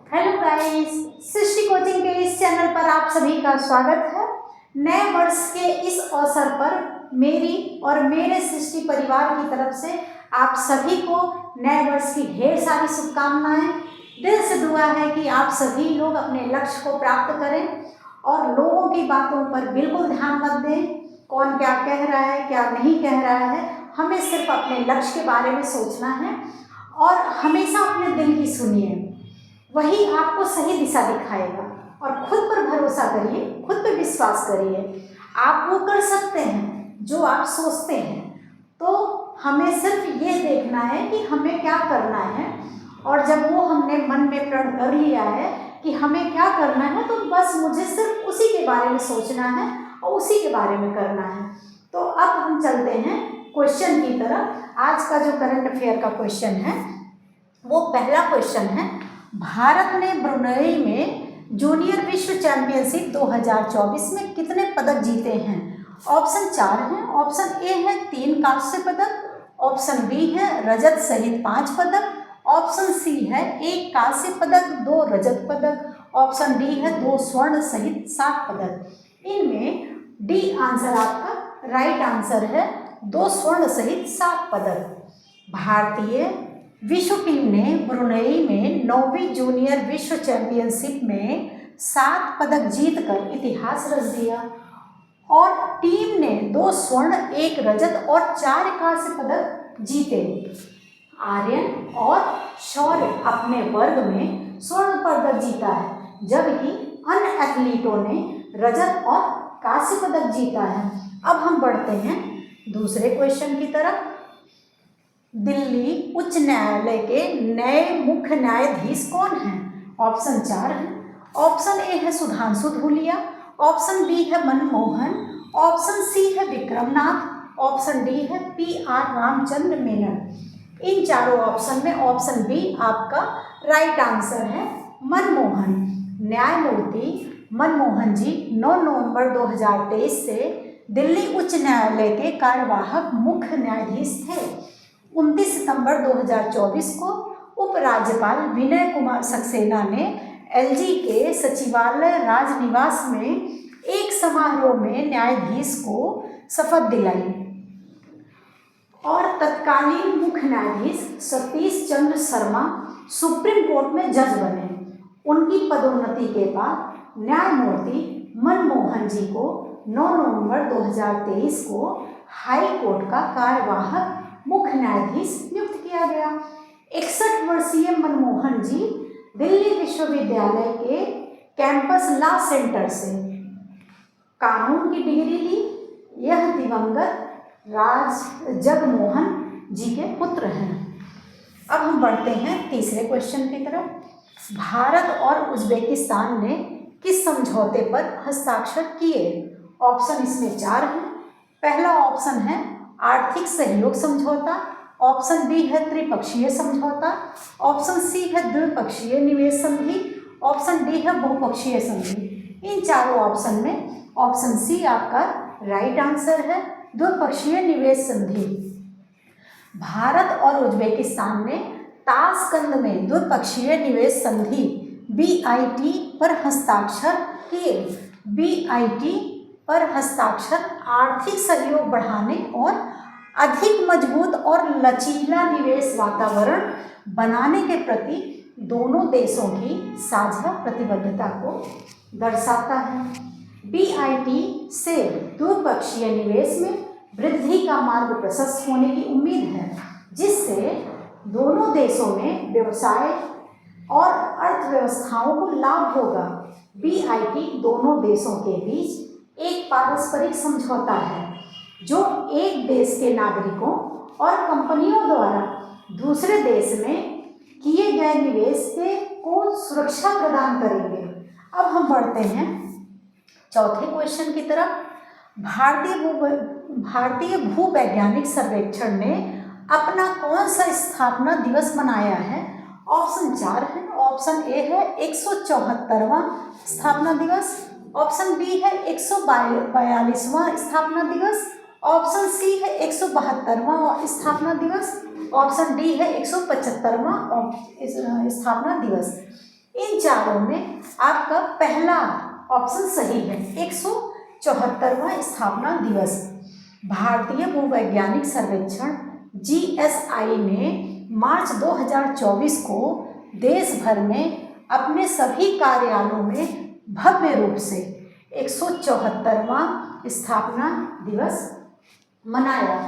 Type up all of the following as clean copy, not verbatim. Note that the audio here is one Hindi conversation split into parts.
हेलो गाइस, सृष्टि कोचिंग के इस चैनल पर आप सभी का स्वागत है। नए वर्ष के इस अवसर पर मेरी और मेरे सृष्टि परिवार की तरफ से आप सभी को नए वर्ष की ढेर सारी शुभकामनाएं। दिल से दुआ है कि आप सभी लोग अपने लक्ष्य को प्राप्त करें और लोगों की बातों पर बिल्कुल ध्यान मत दें। कौन क्या कह रहा है, क्या नहीं कह रहा है, हमें सिर्फ अपने लक्ष्य के बारे में सोचना है और हमेशा अपने दिल की सुनिए, वही आपको सही दिशा दिखाएगा। और खुद पर भरोसा करिए, खुद पर विश्वास करिए। आप वो कर सकते हैं जो आप सोचते हैं। तो हमें सिर्फ ये देखना है कि हमें क्या करना है, और जब वो हमने मन में प्रण कर लिया है कि हमें क्या करना है, तो बस मुझे सिर्फ उसी के बारे में सोचना है और उसी के बारे में करना है। तो अब हम चलते हैं क्वेश्चन की तरफ। आज का जो करंट अफेयर का क्वेश्चन है वो पहला क्वेश्चन है, भारत ने ब्रुनेई में जूनियर विश्व चैंपियनशिप 2024 में कितने पदक जीते हैं? ऑप्शन 4 हैं। ऑप्शन ए है 3 कांस्य पदक, ऑप्शन बी है रजत सहित 5 पदक, ऑप्शन सी है 1 कांस्य पदक 2 रजत पदक, ऑप्शन डी है 2 स्वर्ण सहित 7 पदक। इनमें डी आंसर आपका राइट आंसर है, 2 स्वर्ण सहित 7 पदक। भारतीय विश्व टीम ने ब्रुनेई में 9वीं जूनियर विश्व चैंपियनशिप में 7 पदक जीतकर इतिहास रच दिया और टीम ने 2 स्वर्ण 1 रजत और 4 कांस्य पदक जीते। आर्यन और शौर्य अपने वर्ग में स्वर्ण पदक जीता है, जबकि अन्य एथलीटों ने रजत और कांस्य पदक जीता है। अब हम बढ़ते हैं दूसरे क्वेश्चन की तरफ। दिल्ली उच्च न्यायालय के नए मुख्य न्यायाधीश कौन हैं? ऑप्शन 4 है। ऑप्शन ए है सुधांशु धूलिया, ऑप्शन बी है मनमोहन, ऑप्शन सी है विक्रमनाथ, ऑप्शन डी है PR रामचंद्र मेनन। इन चारों ऑप्शन में ऑप्शन बी आपका राइट आंसर है, मनमोहन। न्यायमूर्ति मनमोहन जी 9 नवंबर 2023 से दिल्ली उच्च न्यायालय के कार्यवाहक मुख्य न्यायाधीश थे। 29 सितंबर 2024 को उपराज्यपाल विनय कुमार सक्सेना ने LG के सचिवालय राजनिवास में एक समारोह में न्यायाधीश को शपथ दिलाई और तत्कालीन मुख्य न्यायाधीश सतीश चंद्र शर्मा सुप्रीम कोर्ट में जज बने। उनकी पदोन्नति के बाद न्यायमूर्ति मनमोहन जी को 9 नवंबर 2023 को हाई कोर्ट का कार्यवाहक मुख्य न्यायाधीश नियुक्त किया गया। 61 वर्षीय मनमोहन जी दिल्ली विश्वविद्यालय के कैंपस लॉ सेंटर से कानून की डिग्री ली। यह दिवंगत राज जगमोहन जी के पुत्र हैं। अब हम बढ़ते हैं तीसरे क्वेश्चन की तरफ। भारत और उज्बेकिस्तान ने किस समझौते पर हस्ताक्षर किए? ऑप्शन इसमें 4 हैं। पहला ऑप्शन है आर्थिक सहयोग समझौता, ऑप्शन बी है त्रिपक्षीय समझौता, ऑप्शन सी है द्विपक्षीय निवेश संधि, ऑप्शन डी है बहुपक्षीय संधि। इन चारों ऑप्शन में ऑप्शन सी आपका राइट आंसर है, द्विपक्षीय निवेश संधि। भारत और उज्बेकिस्तान ने ताशकंद में द्विपक्षीय निवेश संधि BIT पर हस्ताक्षर किए। BIT पर हस्ताक्षर आर्थिक सहयोग बढ़ाने और अधिक मजबूत और लचीला निवेश वातावरण बनाने के प्रति दोनों देशों की साझा प्रतिबद्धता को दर्शाता है। BIT से द्विपक्षीय निवेश में वृद्धि का मार्ग प्रशस्त होने की उम्मीद है, जिससे दोनों देशों में व्यवसाय और अर्थव्यवस्थाओं को लाभ होगा। BIT दोनों देशों के बीच एक पारस्परिक समझौता है जो एक देश के नागरिकों और कंपनियों द्वारा दूसरे देश में किए गए निवेश को सुरक्षा प्रदान करेंगे। अब हम बढ़ते हैं चौथे क्वेश्चन की तरफ। भारतीय भूवैज्ञानिक सर्वेक्षण ने अपना कौन सा स्थापना दिवस मनाया है? ऑप्शन 4 है। ऑप्शन ए है 174वां स्थापना दिवस, ऑप्शन बी है 142वां स्थापना दिवस, ऑप्शन सी है 172वां स्थापना दिवस, ऑप्शन डी है 175वां स्थापना दिवस। इन चारों में आपका पहला ऑप्शन सही है। 174वां स्थापना दिवस। भारतीय भूवैज्ञानिक सर्वेक्षण GSI ने मार्च 2024 को देश भर में अपने सभी कार्यालयों में भव्य रूप से 174वां स्थापना दिवस मनाया।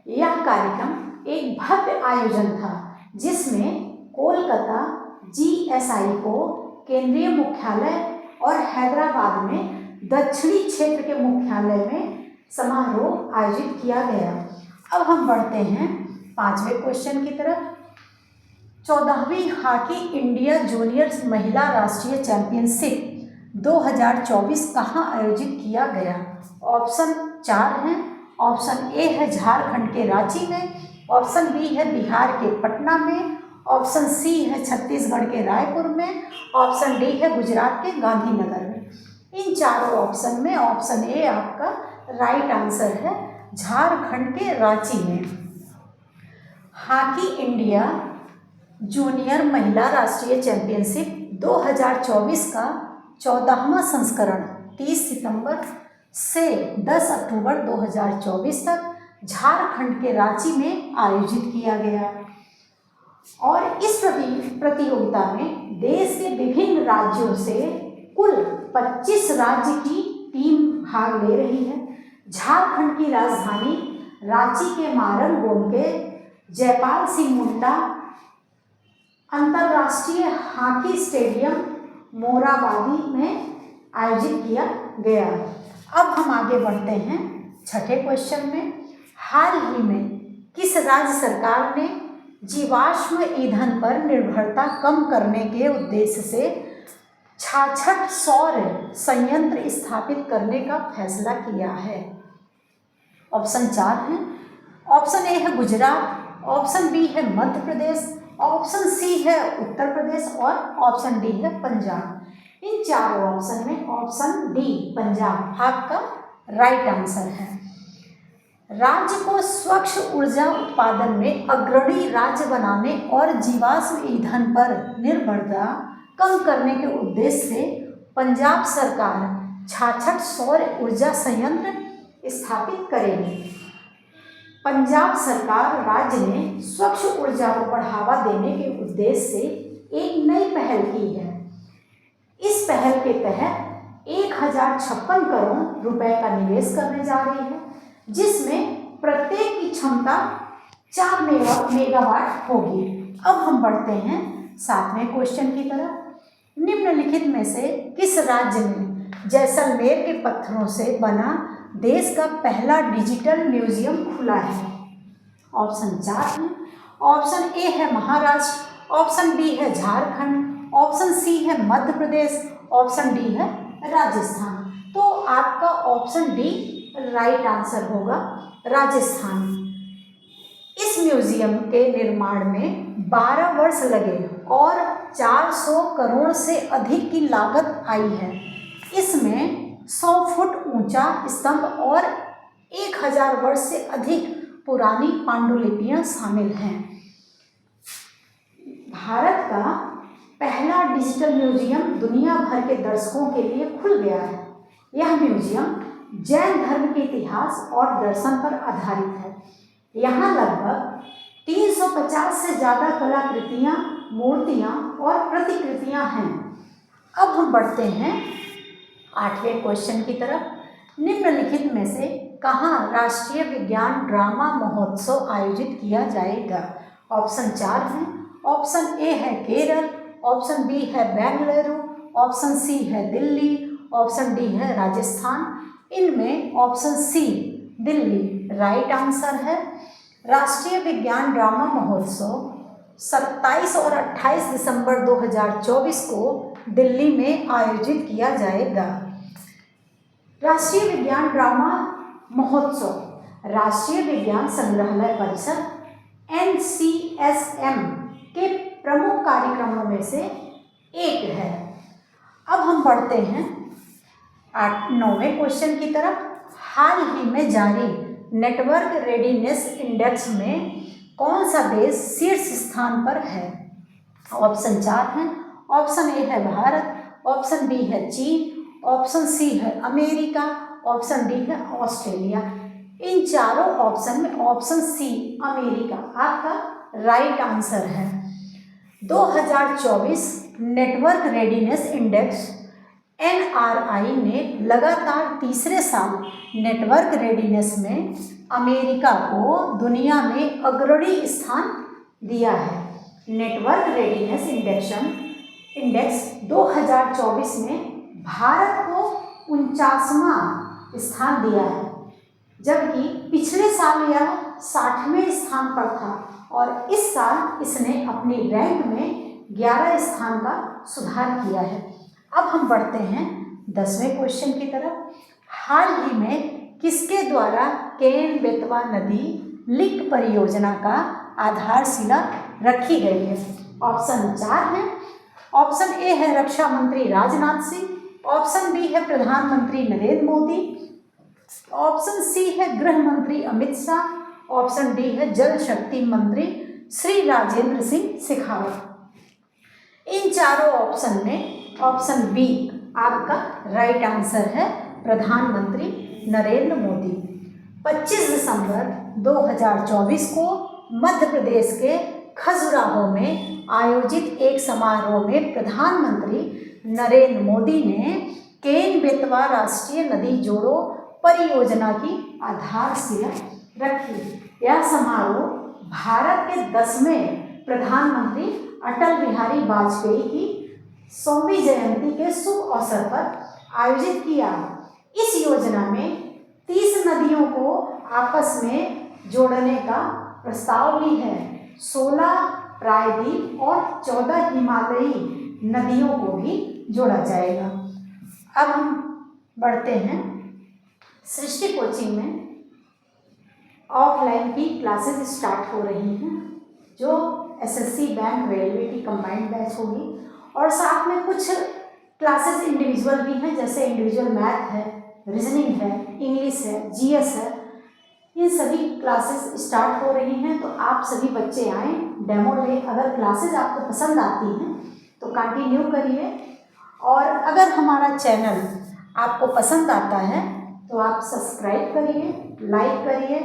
यह कार्यक्रम एक भव्य आयोजन था जिसमें कोलकाता GSI को केंद्रीय मुख्यालय और हैदराबाद में दक्षिणी क्षेत्र के मुख्यालय में समारोह आयोजित किया गया। अब हम बढ़ते हैं 5वें क्वेश्चन की तरफ। 14वीं हॉकी इंडिया जूनियर महिला राष्ट्रीय चैंपियनशिप 2024 कहाँ आयोजित किया गया? ऑप्शन 4 हैं। ऑप्शन ए है झारखंड के रांची में, ऑप्शन बी है बिहार के पटना में, ऑप्शन सी है छत्तीसगढ़ के रायपुर में, ऑप्शन डी है गुजरात के गांधीनगर में। इन चारों ऑप्शन में ऑप्शन ए आपका राइट आंसर है, झारखंड के रांची में। हॉकी इंडिया जूनियर महिला राष्ट्रीय चैंपियनशिप 2024 का 14वां संस्करण 30 सितंबर से 10 अक्टूबर 2024 तक झारखंड के रांची में आयोजित किया गया और इस प्रतियोगिता में देश के विभिन्न राज्यों से कुल 25 राज्य की टीम भाग ले रही है। झारखंड की राजधानी रांची के मारंगोम के जयपाल सिंह मुंडा अंतर्राष्ट्रीय हॉकी स्टेडियम मोराबादी में आयोजित किया गया। अब हम आगे बढ़ते हैं 6ठे क्वेश्चन में। हाल ही में किस राज्य सरकार ने जीवाश्म ईंधन पर निर्भरता कम करने के उद्देश्य से 66 सौर संयंत्र स्थापित करने का फैसला किया है? ऑप्शन 4 है। ऑप्शन ए है गुजरात, ऑप्शन बी है मध्य प्रदेश, ऑप्शन सी है उत्तर प्रदेश और ऑप्शन डी है पंजाब। इन चारों ऑप्शन में ऑप्शन डी पंजाब आपका राइट आंसर है। राज्य को स्वच्छ ऊर्जा उत्पादन में अग्रणी राज्य बनाने और जीवाश्म ईंधन पर निर्भरता कम करने के उद्देश्य से पंजाब सरकार 66 सौर ऊर्जा संयंत्र स्थापित करेगी। पंजाब सरकार राज्य ने स्वच्छ ऊर्जा को बढ़ावा देने के उद्देश्य से एक नई पहल की है। इस पहल के तहत 1056 करोड़ रुपए का निवेश करने जा रही है, जिसमें प्रत्येक की क्षमता 4 मेगावाट होगी। अब हम बढ़ते हैं 7वें क्वेश्चन की तरफ। निम्नलिखित में से किस राज्य में जैसलमेर के पत्थरों से बना देश का पहला डिजिटल म्यूजियम खुला है? ऑप्शन 4 है। ऑप्शन ए है महाराष्ट्र, ऑप्शन बी है झारखंड, ऑप्शन सी है मध्य प्रदेश, ऑप्शन डी है राजस्थान। तो आपका ऑप्शन डी राइट आंसर होगा, राजस्थान। इस म्यूजियम के निर्माण में 12 वर्ष लगे और 400 करोड़ से अधिक की लागत आई है। इसमें 100 फुट ऊंचा स्तंभ और 1000 वर्ष से अधिक पुरानी पांडुलिपियां शामिल हैं। भारत का पहला डिजिटल म्यूजियम दुनिया भर के दर्शकों के लिए खुल गया है। यह म्यूजियम जैन धर्म के इतिहास और दर्शन पर आधारित है। यहाँ लगभग 350 से ज़्यादा कलाकृतियाँ, मूर्तियाँ और प्रतिकृतियाँ हैं। अब हम बढ़ते हैं 8वें क्वेश्चन की तरफ। निम्नलिखित में से कहाँ राष्ट्रीय विज्ञान ड्रामा महोत्सव आयोजित किया जाएगा? ऑप्शन 4 है। ऑप्शन ए है केरल, ऑप्शन बी है बेंगलुरु, ऑप्शन सी है दिल्ली, ऑप्शन डी है राजस्थान। इनमें option C Delhi right answer है। राष्ट्रीय विज्ञान ड्रामा महोत्सव 27 और 28 दिसंबर 2024 को दिल्ली में आयोजित किया जाएगा। राष्ट्रीय विज्ञान ड्रामा महोत्सव राष्ट्रीय विज्ञान संग्रहालय परिषद NCSM के प्रमुख कार्यक्रमों में से एक है। अब हम बढ़ते हैं 9वें क्वेश्चन की तरफ। हाल ही में जारी नेटवर्क रेडीनेस इंडेक्स में कौन सा देश शीर्ष स्थान पर है? ऑप्शन 4 है। ऑप्शन ए है भारत, ऑप्शन बी है चीन, ऑप्शन सी है अमेरिका, ऑप्शन डी है ऑस्ट्रेलिया। इन चारों ऑप्शन में ऑप्शन सी अमेरिका आपका राइट आंसर है। 2024 नेटवर्क रेडीनेस इंडेक्स NRI ने लगातार तीसरे साल नेटवर्क रेडीनेस में अमेरिका को दुनिया में अग्रणी स्थान दिया है। नेटवर्क रेडीनेस इंडेक्स 2024 में भारत को 49वां स्थान दिया है, जबकि पिछले साल यह 60वें स्थान पर था और इस साल इसने अपनी रैंक में 11 स्थान का सुधार किया है। अब हम बढ़ते हैं 10वें क्वेश्चन की तरफ। हाल ही में किसके द्वारा केन बेतवा नदी लिंक परियोजना का आधारशिला रखी गई है? ऑप्शन 4 है। ऑप्शन ए है रक्षा मंत्री राजनाथ सिंह, ऑप्शन बी है प्रधानमंत्री नरेंद्र मोदी, ऑप्शन सी है गृह मंत्री अमित शाह, ऑप्शन डी है जल शक्ति मंत्री श्री राजेंद्र सिंह शेखावत। इन चारों ऑप्शन में ऑप्शन बी आपका राइट आंसर है, प्रधानमंत्री नरेंद्र मोदी। 25 दिसंबर 2024 को मध्य प्रदेश के खजुराहो में आयोजित एक समारोह में प्रधानमंत्री नरेंद्र मोदी ने केन बेतवा राष्ट्रीय नदी जोड़ो परियोजना की आधारशिला रखी। यह समारोह भारत के 10वें प्रधानमंत्री अटल बिहारी वाजपेयी की 100वीं जयंती के शुभ अवसर पर आयोजित किया। इस योजना में 30 नदियों को आपस में जोड़ने का प्रस्ताव भी है। 16 प्रायद्वीप और 14 हिमालयी नदियों को भी जोड़ा जाएगा। अब हम बढ़ते हैं सृष्टि कोचिंग में ऑफलाइन की क्लासेस स्टार्ट हो रही हैं, जो SSC बैंक रेलवे की कंबाइंड बैच होगी और साथ में कुछ क्लासेस इंडिविजुअल भी हैं, जैसे इंडिविजुअल मैथ है, रीजनिंग है, इंग्लिश है, GS है। ये सभी क्लासेस स्टार्ट हो रही हैं, तो आप सभी बच्चे आएँ, डेमो लें। अगर क्लासेस आपको पसंद आती हैं तो कंटिन्यू करिए, और अगर हमारा चैनल आपको पसंद आता है तो आप सब्सक्राइब करिए, लाइक करिए,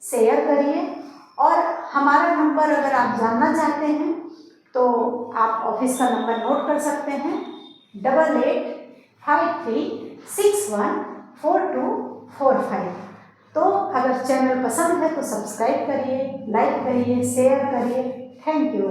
शेयर करिए। और हमारा नंबर अगर आप जानना चाहते हैं तो आप ऑफिस का नंबर नोट कर सकते हैं, 8853614245। तो अगर चैनल पसंद है तो सब्सक्राइब करिए, लाइक करिए, शेयर करिए। Thank you.